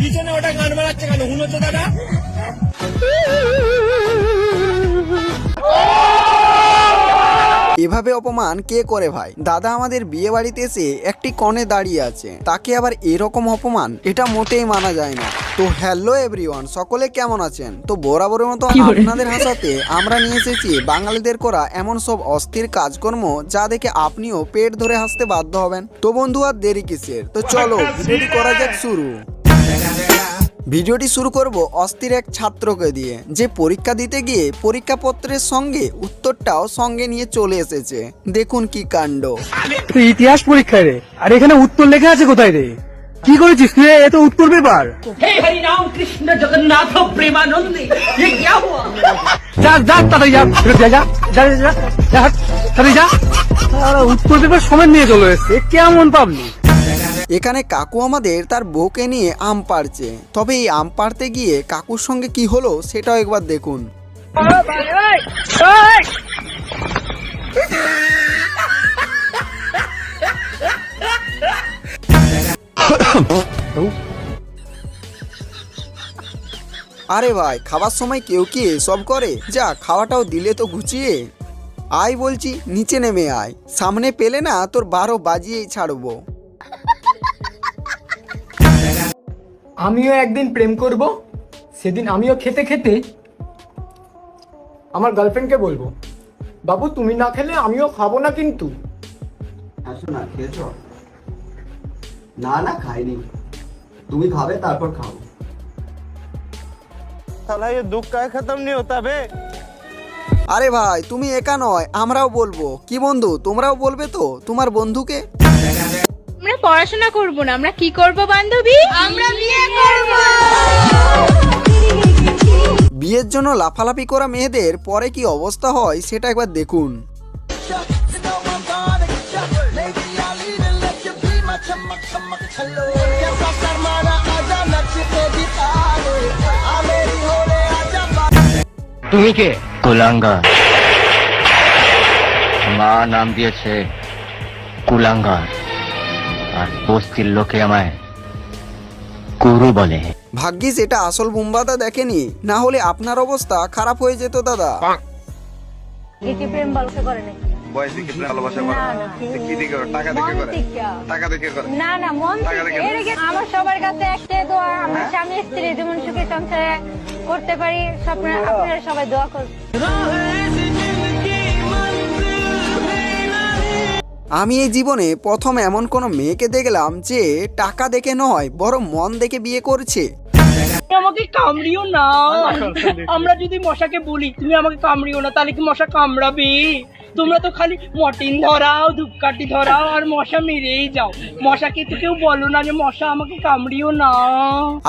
পিছনে ওটা গান বাড়াচ্ছে কেন? হুনোচ্ছে দাদা। এভাবে অপমান কে করে ভাই? দাদা আমাদের বিয়ে বাড়িতে এসে একটি কনে দাঁড়িয়ে আছে, তাকে আবার এরকম অপমান, এটা মোটেই মানা যায় না। তো হ্যালো এভরিওয়ান, সকলে কেমন আছেন? তো বরাবরের মতো আপনাদের হাসাতে আমরা নিয়ে এসেছি বাঙালিদের করা এমন সব অস্থির কাজকর্ম যা দেখে আপনিও পেট ধরে হাসতে বাধ্য হবেন। তো বন্ধু আর দেরি কিসের, তো চলো ভিডিওটি করা যাক শুরু। ভিডিওটি শুরু করব অস্থির এক ছাত্রকে দিয়ে, যে পরীক্ষা দিতে গিয়ে পরীক্ষাপত্রের সঙ্গে উত্তরটাও সঙ্গে নিয়ে চলে এসেছে। দেখুন কি কাণ্ড। ইতিহাস পরীক্ষায় রে, আর এখানে উত্তর লেখা আছে কোথায় রে? কি করেছিস তুই? এত উত্তর পেপার। हे हरि राम कृष्ण जगन्नाथ प्रेमानंद ये क्या हुआ? যা যা তাড়াতাড়ি যা, যা যা যা যা যা তাড়াতাড়ি যা। উত্তর পেপার সমেত নিয়ে চলে এসছে, কেমন পাবলি? এখানে কাকু আমাদের তার বউকে নিয়ে আম পাড়ছে, তবে এই আম পাড়তে গিয়ে কাকুর সঙ্গে কি হলো সেটাও একবার দেখুন। আরে ভাই, খাবার সময় কেউ কি সব করে? যা খাওয়াটাও দিলে তো গুছিয়ে। আয় বলছি, নিচে নেমে আয়, সামনে পেলে না তোর 12 বাজিয়েই ছাড়বো। আমিও একদিন প্রেম করব, সেদিন আমিও খেতে খেতে আমার গার্লফ্রেন্ডকে বলবো, বাবু তুমি না খেলে আমিও খাবো না কিন্তু। আসো না, খেয়েছো? না না খাইনি, তুমি খাবে তারপর খাও। साला ये दुख का खत्म नहीं होता बे। আরে ভাই, তুমি একা নয়, আমরাও বলবো। কি বন্ধু, তোমরাও বলবে তো তোমার বন্ধুকে? আমরা পড়াশোনা করব না, আমরা কি করব বান্ধবী? আমরা বিয়ে করব। বিয়ের জন্য লাফালাফি করা মেয়েদের পরে কি অবস্থা হয় সেটা একবার দেখুন। তুমি কে? কুলাঙ্গার। মা নাম দিয়েছে কুলাঙ্গার, আর বস্তির লোকে আমায় কুরু বলে। ভাগ্যিস এটা আসল বুম্বাদা দেখেনি, না হলে আপনার অবস্থা খারাপ হয়ে যেত দাদা। কি প্রেম ভালোবাসা করে নাকি? বয়সে কি ভালোবাসা করে? কি দেখে করে? টাকা দেখে করে? টাকা দেখে করে? না না, মন থেকে। আমার সবার কাছে একটাই দোয়া, আমরা স্বামী স্ত্রী যেমন সুখে সংসারে করতে পারি, আপনারা সবাই দোয়া করুন। আমি এই জীবনে প্রথম এমন কোন মেয়েকে দেখলাম যে টাকা দেখে নয় বরং মন দেখে বিয়ে করছে। আমাকে কামড়িও না। আমরা যদি মশাকে বলি তুমি আমাকে কামড়িও না, তাহলে কি মশা কামড়াবে? তোমরা তো খালি মটিন ধরাও, ধূপকাঠি ধরাও আর মশা মেরেই যাও। মশাকে তো কেউ বলো না যে মশা আমাকে কামড়িও না।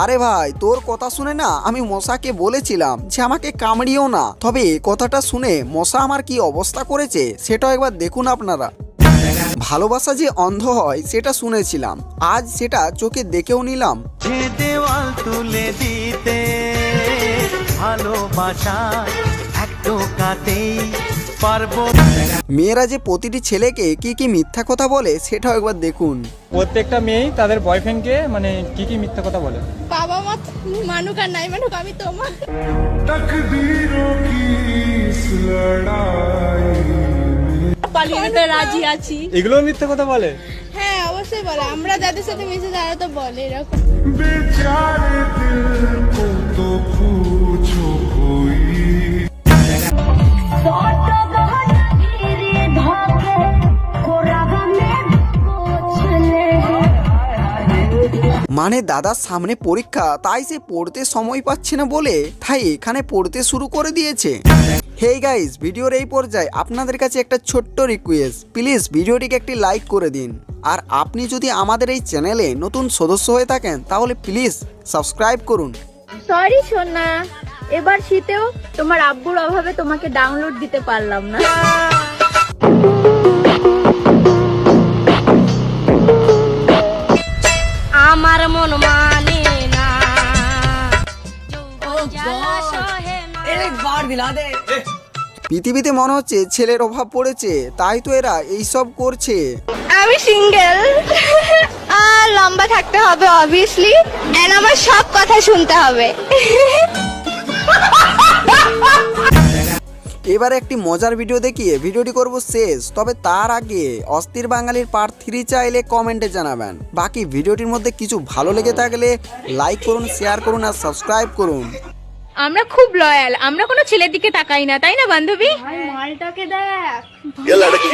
আরে ভাই, তোর কথা শুনে না আমি মশাকে বলেছিলাম যে আমাকে কামড়িও না, তবে এই কথাটা শুনে মশা আমার কি অবস্থা করেছে সেটাও একবার দেখুন আপনারা। ভালোবাসা যে অন্ধ হয় সেটা শুনেছিলাম, আজ সেটা চোখে দেখেও নিলাম। দেওয়াল তুলে দিতে ভালোবাসা এক টোকাতেই পারবো। মেয়েরা যে প্রতিটি ছেলেকে কি কি মিথ্যা কথা বলে সেটাও একবার দেখুন। প্রত্যেকটা মেয়েই তাদের বয়ফ্রেন্ডকে মানে কি কি মিথ্যা কথা বলে। বাবা মা মানুক আর নাই মানুক, আমি তোমার। পালিয়ে যেতে রাজি আছি। এগুলো মিথ্যা কথা বলে? হ্যাঁ অবশ্যই বলে, আমরা যাদের সাথে মিশে তারা তো বলে এরকম। মানে দাদার সামনে পরীক্ষা, তাই সে পড়তে সময় পাচ্ছে না বলে তাই এখানে পড়তে শুরু করে দিয়েছে। হেই গাইস, ভিডিওর এই পর্যায়ে আপনাদের কাছে একটা ছোট্ট রিকোয়েস্ট, প্লিজ ভিডিওটিকে একটি লাইক করে দিন। আর আপনি যদি আমাদের এই চ্যানেলে নতুন সদস্য হয়ে থাকেন তাহলে প্লিজ সাবস্ক্রাইব করুন। সরি সোনা, এবার শীতেও তোমার আব্বুর অভাবে তোমাকে ডাউনলোড দিতে পারলাম না। আমার মন মানে না। পৃথিবীতে মনে হচ্ছে ছেলের অভাব পড়েছে, তাই তো এরা এইসব করছে। আমি সিঙ্গেল, লম্বা থাকতে হবে অবভিয়াসলি, এন্ড আমার সব কথা শুনতে হবে। এবারে একটি মজার ভিডিও দেখিয়ে ভিডিওটি করব শেষ। তবে তার আগে অস্থির বাঙালির পার্ট 3 চাইলে কমেন্টে জানাবেন। বাকি ভিডিওটির মধ্যে কিছু ভালো লেগে থাকলে লাইক করুন, শেয়ার করুন আর সাবস্ক্রাইব করুন। আমরা খুব লয়াল, আমরা কোনো ছেলের দিকে তাকাই না, তাই না বান্ধবী? মালটাকে দেখ। ये लड़की